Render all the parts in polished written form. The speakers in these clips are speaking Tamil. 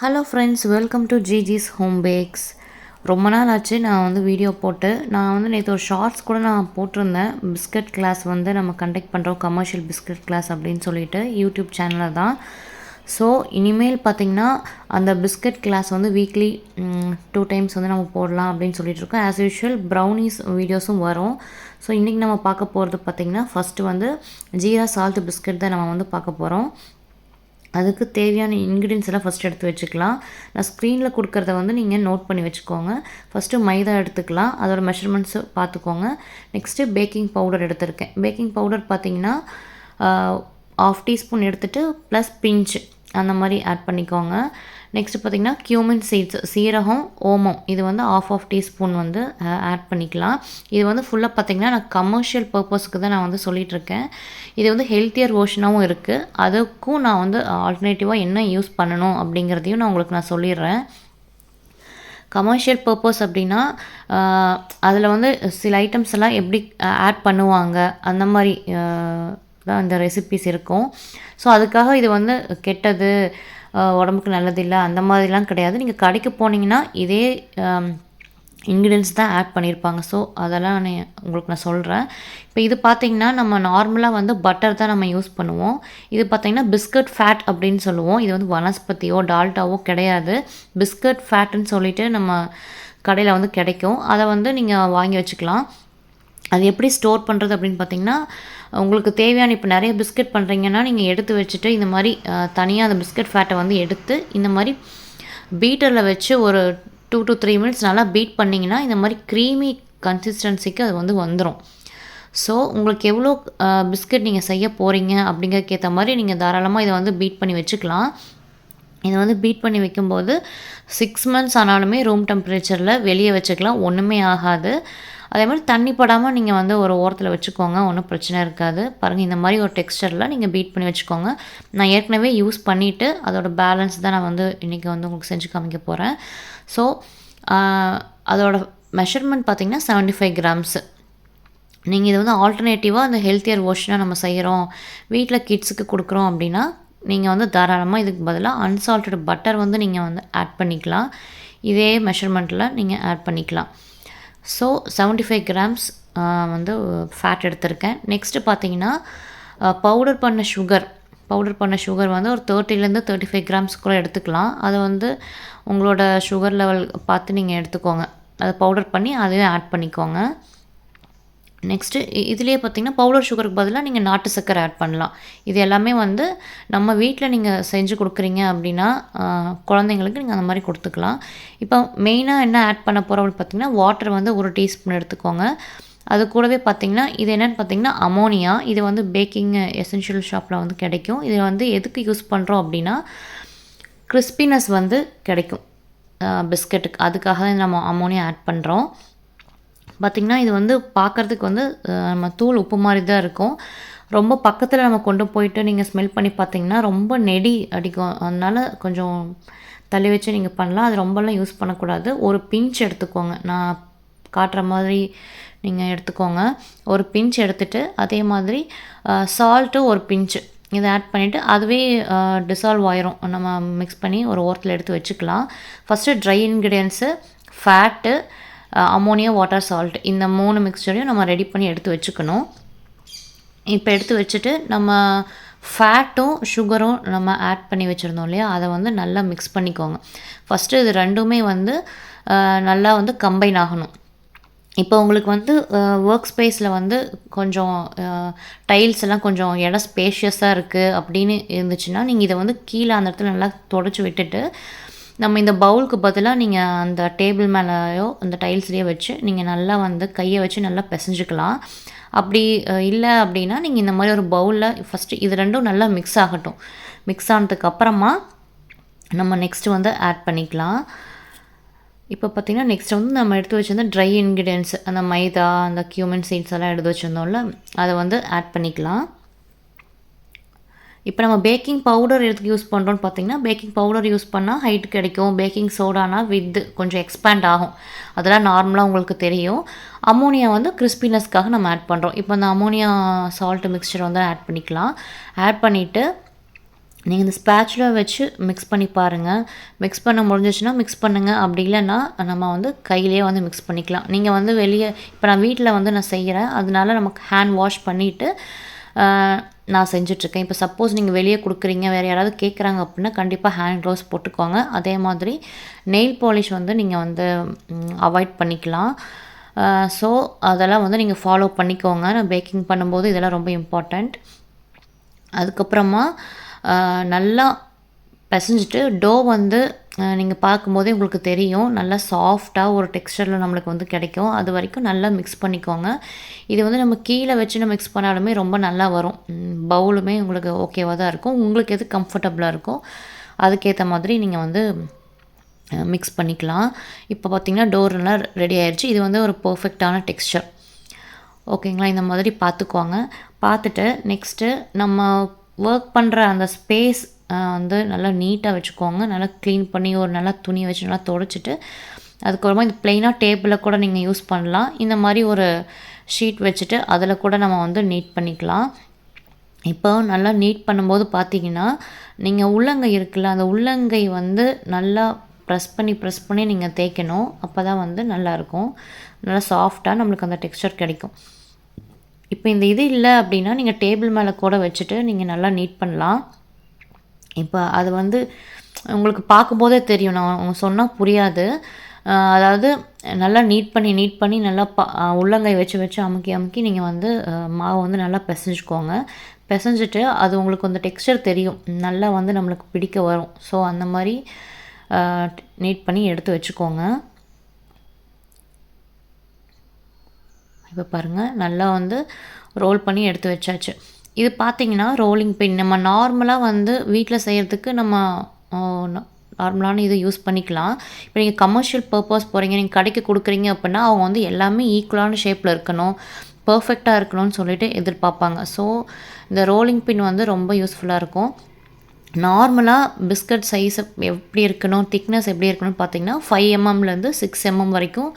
Hello friends, welcome to GG's home bakes. ரொம்ப நாள் ஆச்சு நான் வந்து வீடியோ போட்டு. நான் வந்து நேற்று ஒரு ஷார்ட்ஸ் கூட நான் போட்டிருந்தேன். பிஸ்கட் கிளாஸ் வந்து நம்ம கண்டக்ட் பண்ணுறோம், கமர்ஷியல் பிஸ்கட் கிளாஸ் அப்படின்னு சொல்லிட்டு யூடியூப் சேனலில் தான். ஸோ இனிமேல் பார்த்திங்கன்னா அந்த பிஸ்கட் கிளாஸ் வந்து வீக்லி 2 டைம்ஸ் வந்து நம்ம போடலாம் அப்படின்னு சொல்லிட்டு இருக்கோம். ஆஸ் யூஷுவல் ப்ரௌனிஸ் வீடியோஸும் வரும். ஸோ இன்றைக்கி நம்ம பார்க்க போகிறது பார்த்திங்கன்னா ஃபஸ்ட்டு வந்து ஜீரா சால்ட் பிஸ்கட் தான் நம்ம வந்து பார்க்க போகிறோம். அதுக்கு தேவையான இன்க்ரீடியன்ஸ் எல்லாம் ஃபஸ்ட்டு எடுத்து வச்சுக்கலாம். நான் ஸ்க்ரீனில் கொடுக்குறத வந்து நீங்கள் நோட் பண்ணி வச்சுக்கோங்க. ஃபஸ்ட்டு மைதா எடுத்துக்கலாம், அதோட மெஷர்மெண்ட்ஸு பார்த்துக்கோங்க. நெக்ஸ்ட்டு பேக்கிங் பவுடர் எடுத்திருக்கேன். பேக்கிங் பவுடர் பார்த்திங்கன்னா 1/2 டீஸ்பூன் எடுத்துகிட்டு ப்ளஸ் பிஞ்ச் அந்த மாதிரி ஆட் பண்ணிக்கோங்க. நெக்ஸ்ட்டு பார்த்திங்கன்னா கியூமின் சீட்ஸ், சீரகம், ஓமம், இது வந்து 1/2 டீஸ்பூன் வந்து ஆட் பண்ணிக்கலாம். இது வந்து ஃபுல்லாக பார்த்திங்கன்னா நான் கமர்ஷியல் பர்பஸ்க்கு தான் நான் வந்து சொல்லிகிட்ருக்கேன். இது வந்து ஹெல்த்தியர் வேர்ஷனாகவும் இருக்குது. அதுக்கும் நான் வந்து ஆல்டர்னேட்டிவாக என்ன யூஸ் பண்ணணும் அப்படிங்கிறதையும் நான் சொல்லிடுறேன். கமர்ஷியல் பர்பஸ் அப்படின்னா அதில் வந்து சில ஐட்டம்ஸ் எல்லாம் எப்படி ஆட் பண்ணுவாங்க அந்த மாதிரி தான் இந்த ரெசிபீஸ் இருக்கும். ஸோ அதுக்காக இது வந்து கெட்டது, உடம்புக்கு நல்லதில்லை அந்த மாதிரிலாம் கிடையாது. நீங்கள் கடைக்கு போனீங்கன்னா இதே இன்க்ரீடியன்ஸ் தான் ஆட் பண்ணியிருப்பாங்க. ஸோ அதெல்லாம் உங்களுக்கு நான் சொல்கிறேன். இப்போ இது பார்த்திங்கன்னா நம்ம நார்மலாக வந்து பட்டர் தான் நம்ம யூஸ் பண்ணுவோம். இது பார்த்திங்கன்னா பிஸ்கட் ஃபேட் அப்படின்னு சொல்லுவோம். இது வந்து வனஸ்பதியோ டால்டாவோ கிடையாது. பிஸ்கட் ஃபேட்டுன்னு சொல்லிட்டு நம்ம கடையில் வந்து கிடைக்கும். அதை வந்து நீங்கள் வாங்கி வச்சுக்கலாம். அது எப்படி ஸ்டோர் பண்ணுறது அப்படின்னு பார்த்திங்கன்னா, உங்களுக்கு தேவையான இப்போ நிறைய பிஸ்கட் பண்ணுறீங்கன்னா நீங்கள் எடுத்து வச்சுட்டு இந்த மாதிரி தனியாக அந்த பிஸ்கட் ஃபேட்டை வந்து எடுத்து இந்த மாதிரி பீட்டரில் வச்சு ஒரு 2 to 3 மினிட்ஸ் நல்லா பீட் பண்ணிங்கன்னா இந்த மாதிரி க்ரீமி கன்சிஸ்டன்சிக்கு அது வந்து வந்துடும். ஸோ உங்களுக்கு எவ்வளோ பிஸ்கட் நீங்கள் செய்ய போகிறீங்க அப்படிங்கிறதுக்கு ஏற்ற மாதிரி நீங்கள் தாராளமாக இதை வந்து பீட் பண்ணி வச்சுக்கலாம். இதை வந்து பீட் பண்ணி வைக்கும்போது 6 மந்த்ஸ் ஆனாலுமே ரூம் டெம்பரேச்சரில் வெளியே வச்சுக்கலாம், ஒன்றுமே ஆகாது. அதே மாதிரி தண்ணி படாமல் நீங்கள் வந்து ஒரு ஓரத்தில் வச்சுக்கோங்க, ஒன்றும் பிரச்சனை இருக்காது. பாருங்கள், இந்த மாதிரி ஒரு டெக்ஸ்சரில் நீங்கள் பீட் பண்ணி வச்சுக்கோங்க. நான் ஏற்கனவே யூஸ் பண்ணிவிட்டு அதோட பேலன்ஸ் தான் நான் வந்து இன்றைக்கி வந்து உங்களுக்கு செஞ்சு காமிக்க போகிறேன். ஸோ அதோட மெஷர்மெண்ட் பார்த்திங்கன்னா 75 கிராம்ஸு. நீங்கள் இதை வந்து ஆல்டர்னேட்டிவாக அந்த ஹெல்த்தியர் வேர்ஷனாக நம்ம செய்கிறோம், வீட்டில் கிட்ஸுக்கு கொடுக்குறோம் அப்படின்னா நீங்கள் வந்து தாராளமாக இதுக்கு பதிலாக அன்சால்ட்டட் பட்டர் வந்து நீங்கள் வந்து ஆட் பண்ணிக்கலாம். இதே மெஷர்மெண்ட்டில் நீங்கள் ஆட் பண்ணிக்கலாம். ஸோ 75 கிராம்ஸ் வந்து ஃபேட் எடுத்திருக்கேன். நெக்ஸ்ட்டு பார்த்தீங்கன்னா பவுடர் பண்ண சுகர் வந்து ஒரு 30லேருந்து 35 கிராம்ஸ் கூட எடுத்துக்கலாம். அதை வந்து உங்களோட சுகர் லெவல் பார்த்து நீங்கள் எடுத்துக்கோங்க. அதை பவுடர் பண்ணி அதையும் ஆட் பண்ணிக்கோங்க. நெக்ஸ்ட்டு இதுலேயே பார்த்திங்கன்னா பவுடர் சுகருக்கு பதிலாக நீங்கள் நாட்டு சர்க்கரை ஆட் பண்ணலாம். இது எல்லாமே வந்து நம்ம வீட்டில் நீங்கள் செஞ்சு கொடுக்குறீங்க அப்படின்னா குழந்தைங்களுக்கு நீங்கள் அந்த மாதிரி கொடுத்துக்கலாம். இப்போ மெயினாக என்ன ஆட் பண்ண போகிறோம் அப்படின்னு பார்த்திங்கன்னா வாட்டர் வந்து 1 டீஸ்பூன் எடுத்துக்கோங்க. அது கூடவே பார்த்திங்கன்னா இது என்னென்னு பார்த்திங்கன்னா அமோனியா. இது வந்து பேக்கிங் எசென்ஷியல் ஷாப்பில் வந்து கிடைக்கும். இது வந்து எதுக்கு யூஸ் பண்ணுறோம் அப்படின்னா கிறிஸ்பினஸ் வந்து கிடைக்கும் பிஸ்கட்டுக்கு. அதுக்காக தான் நம்ம அமோனியா ஆட் பண்ணுறோம். பார்த்திங்கன்னா இது வந்து பார்க்குறதுக்கு வந்து நம்ம தூள் உப்பு மாதிரி தான் இருக்கும். ரொம்ப பக்கத்தில் நம்ம கொண்டு போயிட்டு நீங்கள் ஸ்மெல் பண்ணி பார்த்திங்கன்னா ரொம்ப நெடி அடிக்கும். அதனால் கொஞ்சம் தள்ளி வச்சு நீங்கள் பண்ணலாம். அது ரொம்பலாம் யூஸ் பண்ணக்கூடாது. ஒரு பிஞ்ச் எடுத்துக்கோங்க. நான் காட்டுற மாதிரி நீங்கள் எடுத்துக்கோங்க. ஒரு பிஞ்ச் எடுத்துகிட்டு அதே மாதிரி சால்ட்டு ஒரு பிஞ்சு இதை ஆட் பண்ணிவிட்டு அதுவே டிசால்வ் ஆயிரும். நம்ம மிக்ஸ் பண்ணி ஒரு ஓரத்தில் எடுத்து வச்சுக்கலாம். First try ingredients, fat, ammonia, water, salt, இந்த 3 மிக்ஸ்சரையும் நம்ம ரெடி பண்ணி எடுத்து வச்சுக்கணும். இப்போ எடுத்து வச்சுட்டு நம்ம ஃபேட்டும் சுகரும் நம்ம ஆட் பண்ணி வச்சுருந்தோம் இல்லையா, அதை வந்து நல்லா மிக்ஸ் பண்ணிக்கோங்க. ஃபஸ்ட்டு இது ரெண்டுமே வந்து நல்லா வந்து கம்பைன் ஆகணும். இப்போ உங்களுக்கு வந்து ஒர்க் ஸ்பேஸில் வந்து கொஞ்சம் டைல்ஸ் எல்லாம் கொஞ்சம் இடம் ஸ்பேஷியஸாக இருக்குது அப்படின்னு இருந்துச்சுன்னா நீங்கள் இதை வந்து கீழே அந்த இடத்துல நல்லா தொடச்சி விட்டுட்டு நம்ம இந்த பவுலுக்கு பதிலாக நீங்கள் அந்த டேபிள் மேலேயோ அந்த டைல்ஸ்லேயோ வச்சு நீங்கள் நல்லா வந்து கையை வச்சு நல்லா பிசைஞ்சுக்கலாம். அப்படி இல்லை அப்படின்னா நீங்கள் இந்த மாதிரி ஒரு பவுலில் ஃபஸ்ட்டு இது ரெண்டும் நல்லா மிக்ஸ் ஆகட்டும். மிக்ஸ் ஆனதுக்கு அப்புறமா நம்ம நெக்ஸ்ட்டு வந்து ஆட் பண்ணிக்கலாம். இப்போ பார்த்திங்கன்னா நெக்ஸ்ட் வந்து நம்ம எடுத்து வச்சுருந்த ட்ரை இன்க்ரீடியன்ஸ், அந்த மைதா, அந்த கியூமின் சீட்ஸ் எல்லாம் எடுத்து வச்சுருந்தோம்ல, அதை வந்து ஆட் பண்ணிக்கலாம். இப்போ நம்ம பேக்கிங் பவுடர் எதுக்கு யூஸ் பண்ணுறோன்னு பார்த்திங்கன்னா பேக்கிங் பவுடர் யூஸ் பண்ணால் ஹைட் கிடைக்கும். பேக்கிங் சோடானா கொஞ்சம் எக்ஸ்பேண்ட் ஆகும். அதெல்லாம் நார்மலாக உங்களுக்கு தெரியும். அமோனியா வந்து கிறிஸ்பினஸ்க்காக நம்ம ஆட் பண்ணுறோம். இப்போ அந்த அமோனியா சால்ட் மிக்சர் வந்து ஆட் பண்ணிக்கலாம். ஆட் பண்ணிவிட்டு நீங்கள் இந்த ஸ்பேச்சுலா வச்சு மிக்ஸ் பண்ணி பாருங்கள். மிக்ஸ் பண்ண முடிஞ்சிச்சுன்னா மிக்ஸ் பண்ணுங்கள். அப்படி இல்லைன்னா நம்ம வந்து கையிலேயே வந்து மிக்ஸ் பண்ணிக்கலாம். நீங்கள் வந்து வெளியே இப்போ நான் வீட்டில் வந்து நான் செய்கிறேன். அதனால நமக்கு ஹேண்ட் வாஷ் பண்ணிவிட்டு நான் செஞ்சிட்ருக்கேன். இப்போ சப்போஸ் நீங்கள் வெளியே கொடுக்குறீங்க, வேறு யாராவது கேட்குறாங்க அப்படின்னா கண்டிப்பாக ஹேண்ட் க்ளவுஸ் போட்டுக்கோங்க. அதே மாதிரி நெயில் பாலிஷ் வந்து நீங்கள் வந்து அவாய்ட் பண்ணிக்கலாம். ஸோ அதெல்லாம் வந்து நீங்கள் ஃபாலோ பண்ணிக்கோங்க. நான் பேக்கிங் பண்ணும்போது இதெல்லாம் ரொம்ப இம்பார்ட்டண்ட். அதுக்கப்புறமா நல்லா பிசைஞ்சிட்டு டோ வந்து நீங்கள் பார்க்கும்போதே உங்களுக்கு தெரியும். நல்லா சாஃப்டாக ஒரு டெக்ஸ்சரில் நம்மளுக்கு வந்து கிடைக்கும். அது வரைக்கும் நல்லா மிக்ஸ் பண்ணிக்கோங்க. இது வந்து நம்ம கீழே வச்சு நம்ம மிக்ஸ் பண்ணாலுமே ரொம்ப நல்லா வரும். பவுலுமே உங்களுக்கு ஓகேவாக தான் இருக்கும். உங்களுக்கு எது கம்ஃபர்டபுளாக இருக்கோ அதுக்கேற்ற மாதிரி நீங்கள் வந்து மிக்ஸ் பண்ணிக்கலாம். இப்போ பார்த்திங்கன்னா டோர் நல்லா ரெடி ஆயிடுச்சு. இது வந்து ஒரு பர்ஃபெக்டான டெக்ஸ்சர். ஓகேங்களா? இந்த மாதிரி பார்த்துக்குவாங்க. பார்த்துட்டு நெக்ஸ்ட்டு நம்ம ஒர்க் பண்ணுற அந்த ஸ்பேஸ் வந்து நல்லா நீட்டாக வச்சுக்கோங்க. நல்லா க்ளீன் பண்ணி ஒரு நல்லா துணி வச்சு நல்லா துடைச்சிட்டு அதுக்கப்புறமா இந்த ப்ளெயினாக டேபிளில் கூட நீங்கள் யூஸ் பண்ணலாம். இந்த மாதிரி ஒரு ஷீட் வச்சுட்டு அதில் கூட நம்ம வந்து நீட் பண்ணிக்கலாம். இப்போ நல்லா நீட் பண்ணும்போது பார்த்தீங்கன்னா நீங்கள் உள்ளங்கை இருக்குல்ல, அந்த உள்ளங்கை வந்து நல்லா ப்ரெஸ் பண்ணி நீங்கள் தேய்க்கணும். அப்போ தான் வந்து நல்லாயிருக்கும். நல்லா சாஃப்டாக நம்மளுக்கு அந்த டெக்ஸ்சர் கிடைக்கும். இப்போ இந்த இது இல்லை அப்படின்னா நீங்கள் டேபிள் மேலே கூட வச்சுட்டு நீங்கள் நல்லா நீட் பண்ணலாம். இப்போ அது வந்து உங்களுக்கு பார்க்கும்போதே தெரியும். நான் சொன்னால் புரியாது. அதாவது நல்லா நீட் பண்ணி நல்லா உள்ளங்கை வச்சு அமுக்கி நீங்கள் வந்து மாவை வந்து நல்லா பிசைஞ்சுக்கோங்க. பிசைஞ்சிட்டு அது உங்களுக்கு அந்த டெக்ஸ்சர் தெரியும். நல்லா வந்து நம்மளுக்கு பிடிக்க வரும். ஸோ அந்த மாதிரி நீட் பண்ணி எடுத்து வச்சுக்கோங்க. இப்போ பாருங்கள் நல்லா வந்து ரோல் பண்ணி எடுத்து வச்சாச்சு. இது பார்த்திங்கன்னா ரோலிங் பின் நம்ம நார்மலாக வந்து வீட்டில் செய்கிறதுக்கு நம்ம நார்மலான இது யூஸ் பண்ணிக்கலாம். இப்போ நீங்கள் கமர்ஷியல் பர்பஸ் போகிறீங்க, நீங்கள் கடைக்கு கொடுக்குறீங்க அப்படின்னா அவங்க வந்து எல்லாமே ஈக்குவலான ஷேப்பில் இருக்கணும், பர்ஃபெக்டாக இருக்கணும்னு சொல்லிட்டு எதிர்பார்ப்பாங்க. ஸோ இந்த ரோலிங் பின் வந்து ரொம்ப யூஸ்ஃபுல்லாக இருக்கும். நார்மலாக பிஸ்கட் சைஸ் எப்படி இருக்கணும், திக்னஸ் எப்படி இருக்கணும்னு பார்த்தீங்கன்னா 5 mmலேருந்து 6 mm வரைக்கும்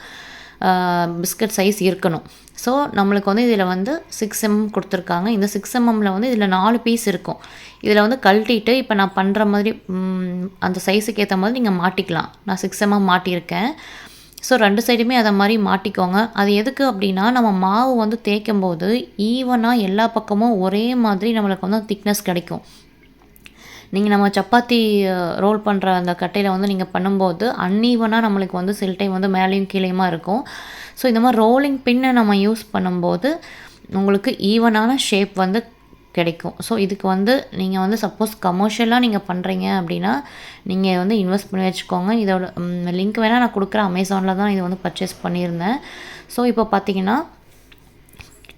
பிஸ்கட் சைஸ் இருக்கணும். ஸோ நம்மளுக்கு வந்து இதில் வந்து 6 mm கொடுத்துருக்காங்க. இந்த 6 mmல வந்து இதில் 4 பீஸ் இருக்கும். இதில் வந்து கழட்டிட்டு இப்போ நான் பண்ணுற மாதிரி அந்த சைஸுக்கு ஏற்ற மாதிரி நீங்கள் மாட்டிக்கலாம். நான் 6 mm மாட்டியிருக்கேன். ஸோ 2 சைடுமே அதை மாதிரி மாட்டிக்கோங்க. அது எதுக்கு அப்படின்னா நம்ம மாவு வந்து தேய்க்கும் போது ஈவனாக எல்லா பக்கமும் ஒரே மாதிரி நம்மளுக்கு வந்து திக்னஸ் கிடைக்கும். நீங்கள் நம்ம சப்பாத்தி ரோல் பண்ணுற அந்த கட்டையில் வந்து நீங்கள் பண்ணும்போது அன்ஈவனாக நம்மளுக்கு வந்து சில டைம் வந்து மேலேயும் கீழேயுமா இருக்கும். ஸோ இந்த மாதிரி ரோலிங் பின்னை நம்ம யூஸ் பண்ணும்போது உங்களுக்கு ஈவனான ஷேப் வந்து கிடைக்கும். ஸோ இதுக்கு வந்து நீங்கள் வந்து சப்போஸ் கமர்ஷியலாக நீங்கள் பண்ணுறீங்க அப்படின்னா நீங்கள் வந்து இன்வெஸ்ட் பண்ணி வச்சுக்கோங்க. இதோட லிங்க் வேணால் நான் கொடுக்குறேன். அமேசானில் தான் இதை வந்து பர்ச்சேஸ் பண்ணியிருந்தேன். ஸோ இப்போ பார்த்தீங்கன்னா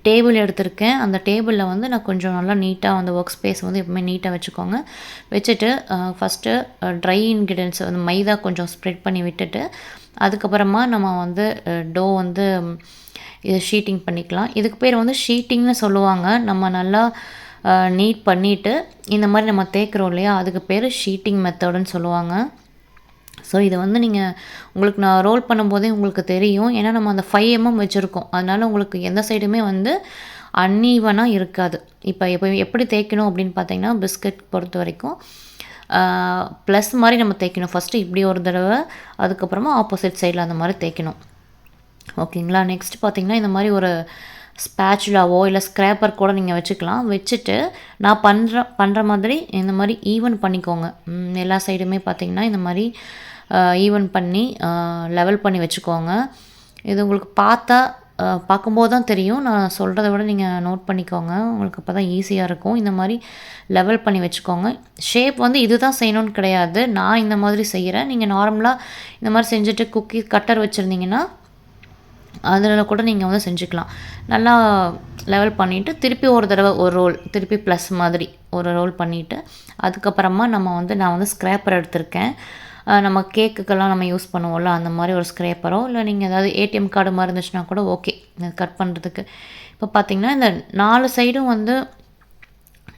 டேபிள் எடுத்திருக்கேன். அந்த டேபிளில் வந்து நான் கொஞ்சம் நல்லா நீட்டாக அந்த ஒர்க் ஸ்பேஸ் வந்து எப்பவுமே நீட்டாக வச்சுக்கோங்க. வச்சுட்டு ஃபஸ்ட்டு ட்ரை இன்க்ரீடியன்ட்ஸ் வந்து மைதா கொஞ்சம் ஸ்ப்ரெட் பண்ணி விட்டுட்டு அதுக்கப்புறமா நம்ம வந்து டோ வந்து இது ஷீட்டிங் பண்ணிக்கலாம். இதுக்கு பேர் வந்து ஷீட்டிங்னு சொல்லுவாங்க. நம்ம நல்லா நீட் பண்ணிவிட்டு இந்த மாதிரி நம்ம தேய்க்கிறோம் இல்லையா, அதுக்கு பேர் ஷீட்டிங் மெத்தடுன்னு சொல்லுவாங்க. ஸோ இதை வந்து நீங்கள் உங்களுக்கு நான் ரோல் பண்ணும்போதே உங்களுக்கு தெரியும். ஏன்னா நம்ம அந்த 5 mm வச்சுருக்கோம். அதனால் உங்களுக்கு எந்த சைடுமே வந்து அன்ஈவனாக இருக்காது. இப்போ எப்படி தேய்க்கணும் அப்படின்னு பார்த்தீங்கன்னா பிஸ்கட் பொறுத்த வரைக்கும் ப்ளஸ் மாதிரி நம்ம தேய்க்கணும். ஃபஸ்ட்டு இப்படி ஒரு தடவை, அதுக்கப்புறமா ஆப்போசிட் சைடில் அந்த மாதிரி தேய்க்கணும். ஓகேங்களா? நெக்ஸ்ட் பார்த்திங்கன்னா இந்த மாதிரி ஒரு ஸ்பேச்சுலாவோ இல்லை ஸ்க்ராப்பர் கூட நீங்கள் வச்சுக்கலாம். வச்சுட்டு நான் பண்ணுற மாதிரி இந்த மாதிரி ஈவன் பண்ணிக்கோங்க. எல்லா சைடுமே பார்த்திங்கன்னா இந்த மாதிரி ஈவன் பண்ணி லெவல் பண்ணி வச்சுக்கோங்க. இது உங்களுக்கு பார்க்கும்போது தான் தெரியும். நான் சொல்கிறத விட நீங்கள் நோட் பண்ணிக்கோங்க. உங்களுக்கு அப்போ தான் ஈஸியாக இருக்கும். இந்த மாதிரி லெவல் பண்ணி வச்சுக்கோங்க. ஷேப் வந்து இது தான் செய்யணும்னு கிடையாது. நான் இந்த மாதிரி செய்கிறேன். நீங்கள் நார்மலாக இந்த மாதிரி செஞ்சுட்டு குக்கி கட்டர் வச்சுருந்தீங்கன்னா அதில் கூட நீங்கள் வந்து செஞ்சுக்கலாம். நல்லா லெவல் பண்ணிவிட்டு திருப்பி ஒரு தடவை ஒரு ரோல், திருப்பி ப்ளஸ் மாதிரி ஒரு ரோல் பண்ணிவிட்டு அதுக்கப்புறமா நான் வந்து ஸ்க்ராப்பர் எடுத்திருக்கேன். நம்ம கேக்குக்கெல்லாம் நம்ம யூஸ் பண்ணுவோம்ல, அந்த மாதிரி ஒரு ஸ்க்ரேப்பரோ இல்லை நீங்கள் ஏதாவது ஏடிஎம் கார்டு மாதிரி இருந்துச்சுன்னா கூட ஓகே கட் பண்ணுறதுக்கு. இப்போ பார்த்திங்கன்னா இந்த 4 சைடும் வந்து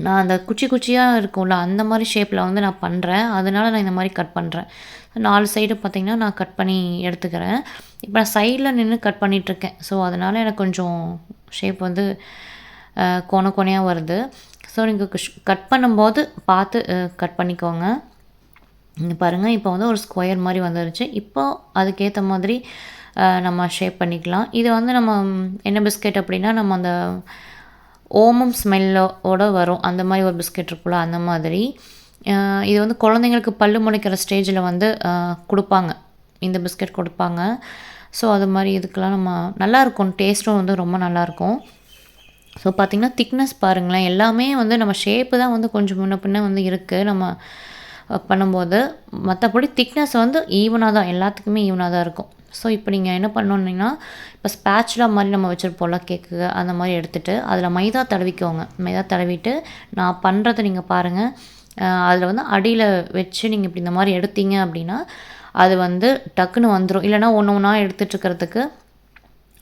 நான் அந்த குச்சியாக இருக்கும்ல அந்த மாதிரி ஷேப்பில் வந்து நான் பண்ணுறேன். அதனால் நான் இந்த மாதிரி கட் பண்ணுறேன். 4 சைடு பார்த்திங்கன்னா நான் கட் பண்ணி எடுத்துக்கிறேன். இப்போ நான் சைடில் நின்று கட் பண்ணிகிட்ருக்கேன். ஸோ அதனால் எனக்கு கொஞ்சம் ஷேப் வந்து கோணையாக வருது. ஸோ ஸோ நீங்கள் கட் பண்ணும்போது பார்த்து கட் பண்ணிக்கோங்க. இங்கே பாருங்கள், இப்போ வந்து ஒரு ஸ்கொயர் மாதிரி வந்துருச்சு. இப்போ அதுக்கேற்ற மாதிரி நம்ம ஷேப் பண்ணிக்கலாம். இது வந்து நம்ம என்ன பிஸ்கெட் அப்படின்னா, நம்ம அந்த ஓமம் ஸ்மெல்லோட வரும் அந்த மாதிரி ஒரு பிஸ்கெட் இருக்குல்ல, அந்த மாதிரி. இது வந்து குழந்தைங்களுக்கு பல்லு முளைக்கிற ஸ்டேஜில் வந்து கொடுப்பாங்க, இந்த பிஸ்கெட் கொடுப்பாங்க. ஸோ அது மாதிரி இதுக்கெலாம் நம்ம நல்லாயிருக்கும், டேஸ்ட்டும் வந்து ரொம்ப நல்லாயிருக்கும். ஸோ பார்த்திங்கன்னா திக்னஸ் பாருங்களேன், எல்லாமே வந்து நம்ம ஷேப்பு தான் வந்து கொஞ்சம் முன்ன பின்ன வந்து இருக்குது நம்ம பண்ணும்போது. மற்றபடி திக்னஸ் வந்து ஈவனாக தான், எல்லாத்துக்குமே ஈவனாக தான் இருக்கும். ஸோ இப்போ நீங்கள் என்ன பண்ணணுன்னா, இப்போ ஸ்பேச்சுலா மாதிரி நம்ம வச்சுருப்போம்ல கேக்கு, அந்த மாதிரி எடுத்துகிட்டு அதில் மைதா தடவிக்கோங்க. மைதா தடவிட்டு நான் பண்ணுறதை நீங்கள் பாருங்கள். அதில் வந்து அடியில் வச்சு நீங்கள் இப்படி இந்த மாதிரி எடுத்தீங்க அப்படின்னா அது வந்து டக்குன்னு வந்துடும். இல்லைனா ஒன்று ஒன்றா எடுத்துகிட்ருக்கிறதுக்கு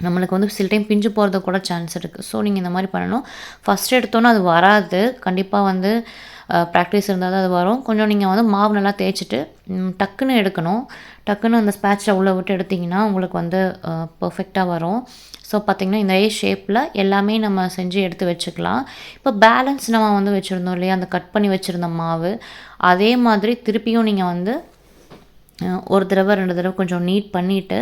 நம்மளுக்கு வந்து சில டைம் பிஞ்சு போகிறது கூட சான்ஸ் இருக்குது. ஸோ நீங்கள் இந்த மாதிரி பண்ணணும். ஃபஸ்ட்டு எடுத்தோன்னே அது வராது, கண்டிப்பாக வந்து ப்ராக்டிஸ் இருந்தால் தான் அது வரும். கொஞ்சம் நீங்கள் வந்து மாவு நல்லா தேய்ச்சிட்டு டக்குன்னு எடுக்கணும். டக்குன்னு அந்த ஸ்பேட்சில் உள்ளே விட்டு எடுத்திங்கன்னா உங்களுக்கு வந்து பர்ஃபெக்டாக வரும். ஸோ பார்த்திங்கன்னா இந்த ஷேப்பில் எல்லாமே நம்ம செஞ்சு எடுத்து வச்சுக்கலாம். இப்போ பேலன்ஸ் நம்ம வந்து வச்சுருந்தோம் இல்லையா, அந்த கட் பண்ணி வச்சுருந்த மாவு, அதே மாதிரி திருப்பியும் நீங்கள் வந்து ஒரு தடவை 2 தடவை கொஞ்சம் நீட் பண்ணிவிட்டு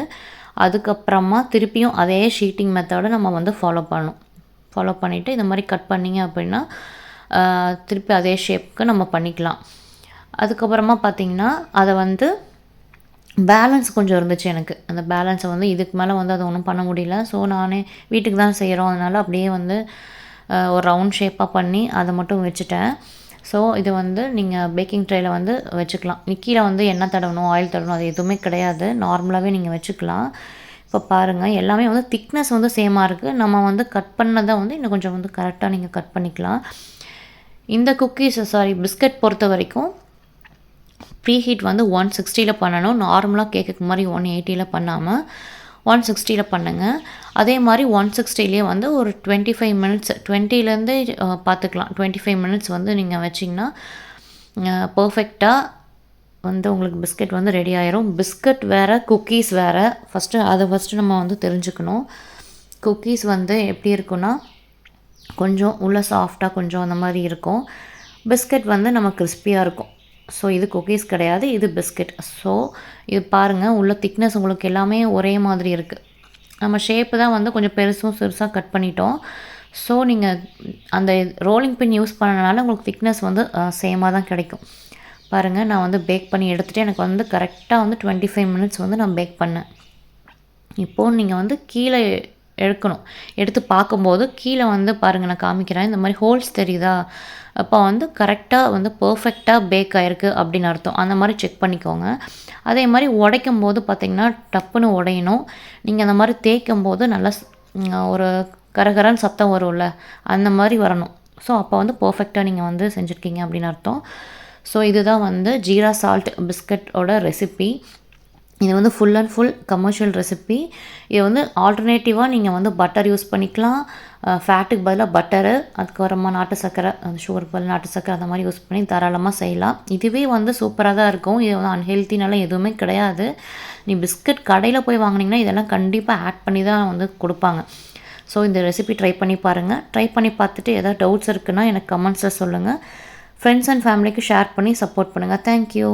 அதுக்கப்புறமா திருப்பியும் அதே ஷீட்டிங் மெத்தடை நம்ம வந்து ஃபாலோ பண்ணிவிட்டு இந்த மாதிரி கட் பண்ணிங்க அப்படின்னா திருப்பி அதே ஷேப்புக்கு நம்ம பண்ணிக்கலாம். அதுக்கப்புறமா பார்த்திங்கன்னா அதை வந்து பேலன்ஸ் கொஞ்சம் இருந்துச்சு எனக்கு. அந்த பேலன்ஸை வந்து இதுக்கு மேலே வந்து அதை ஒன்றும் பண்ண முடியல. ஸோ நானே வீட்டுக்கு தான் செய்கிறோம், அதனால் அப்படியே வந்து ஒரு ரவுண்ட் ஷேப்பாக பண்ணி அதை மட்டும் வச்சுட்டேன். ஸோ இது வந்து நீங்கள் பேக்கிங் ட்ரேயில் வந்து வச்சுக்கலாம். கீழே வந்து எண்ணெய் தடவணும், ஆயில் தடவணும், அது எதுவுமே கிடையாது. நார்மலாகவே நீங்கள் வச்சுக்கலாம். இப்போ பாருங்கள், எல்லாமே வந்து திக்னஸ் வந்து சேமாக இருக்குது. நம்ம வந்து கட் பண்ணதை வந்து இன்னும் கொஞ்சம் வந்து கரெக்டாக நீங்கள் கட் பண்ணிக்கலாம். இந்த பிஸ்கட் பொறுத்த வரைக்கும் ப்ரீ ஹீட் வந்து 160 பண்ணணும். நார்மலாக கேக்குக்கு மாதிரி 180 பண்ணாமல் 160 பண்ணுங்கள். அதே மாதிரி 160 வந்து ஒரு 25 மினிட்ஸ், 20லேருந்து பார்த்துக்கலாம். 25 மினிட்ஸ் வந்து நீங்கள் வச்சிங்கன்னா பர்ஃபெக்டாக வந்து உங்களுக்கு பிஸ்கட் வந்து ரெடி ஆயிரும். பிஸ்கட் வேறு, குக்கீஸ் வேறு. ஃபஸ்ட்டு நம்ம வந்து தெரிஞ்சுக்கணும். குக்கீஸ் வந்து எப்படி இருக்குன்னா கொஞ்சம் உள்ளே சாஃப்டாக கொஞ்சம் அந்த மாதிரி இருக்கும். பிஸ்கட் வந்து நம்ம கிறிஸ்பியாக இருக்கும். ஸோ இது குக்கீஸ் கிடையாது, இது பிஸ்கட். ஸோ இது பாருங்கள், உள்ள திக்னஸ் உங்களுக்கு எல்லாமே ஒரே மாதிரி இருக்குது. நம்ம ஷேப்பு தான் வந்து கொஞ்சம் பெருசும் சிறுசாக கட் பண்ணிட்டோம். ஸோ நீங்கள் அந்த ரோலிங் பின் யூஸ் பண்ணனால உங்களுக்கு திக்னஸ் வந்து சேமாக தான் கிடைக்கும். பாருங்கள், நான் வந்து பேக் பண்ணி எடுத்துகிட்டு எனக்கு வந்து கரெக்டாக வந்து 25 மினிட்ஸ் வந்து நான் பேக் பண்ணேன். இப்போது நீங்கள் வந்து கீழே எடுத்து பார்க்கும்போது கீழே வந்து பாருங்கள், நான் காமிக்கிறேன். இந்த மாதிரி ஹோல்ஸ் தெரியுதா? அப்போ வந்து கரெக்டாக வந்து பர்ஃபெக்டாக பேக் ஆகிருக்கு அப்படின்னு அர்த்தம். அந்த மாதிரி செக் பண்ணிக்கோங்க. அதே மாதிரி உடைக்கும் போது பார்த்திங்கன்னா டப்புன்னு உடையணும். நீங்கள் அந்த மாதிரி தேய்க்கும் போது நல்லா ஒரு கரகரன்னு சத்தம் வரும்ல, அந்த மாதிரி வரணும். ஸோ அப்போ வந்து பர்ஃபெக்டாக நீங்கள் வந்து செஞ்சுருக்கீங்க அப்படின்னு அர்த்தம். ஸோ இதுதான் வந்து ஜீரா சால்ட் பிஸ்கட்டோட ரெசிபி. இது வந்து full and full commercial recipe. இது வந்து ஆல்டர்னேட்டிவாக நீங்கள் வந்து பட்டர் யூஸ் பண்ணிக்கலாம். ஃபேட்டுக்கு பதிலாக பட்டரு, அதுக்கப்புறமா நாட்டு சர்க்கரை, அந்த சுகருக்கு பதில் நாட்டு சர்க்கரை, அந்த மாதிரி யூஸ் பண்ணி தாராளமாக செய்யலாம். இதுவே வந்து சூப்பராக தான் இருக்கும். இது வந்து அன்ஹெல்த்தினால எதுவுமே கிடையாது. நீ பிஸ்கட் கடையில் போய் வாங்கினீங்கன்னா இதெல்லாம் கண்டிப்பாக ஆட் பண்ணி தான் வந்து கொடுப்பாங்க. ஸோ இந்த ரெசிபி ட்ரை பண்ணி பாருங்கள். ட்ரை பண்ணி பார்த்துட்டு எதாவது டவுட்ஸ் இருக்குன்னா எனக்கு கமெண்ட்ஸில் சொல்லுங்கள். ஃப்ரெண்ட்ஸ் அண்ட் ஃபேமிலிக்கு ஷேர் பண்ணி சப்போர்ட் பண்ணுங்கள். தேங்க்யூ.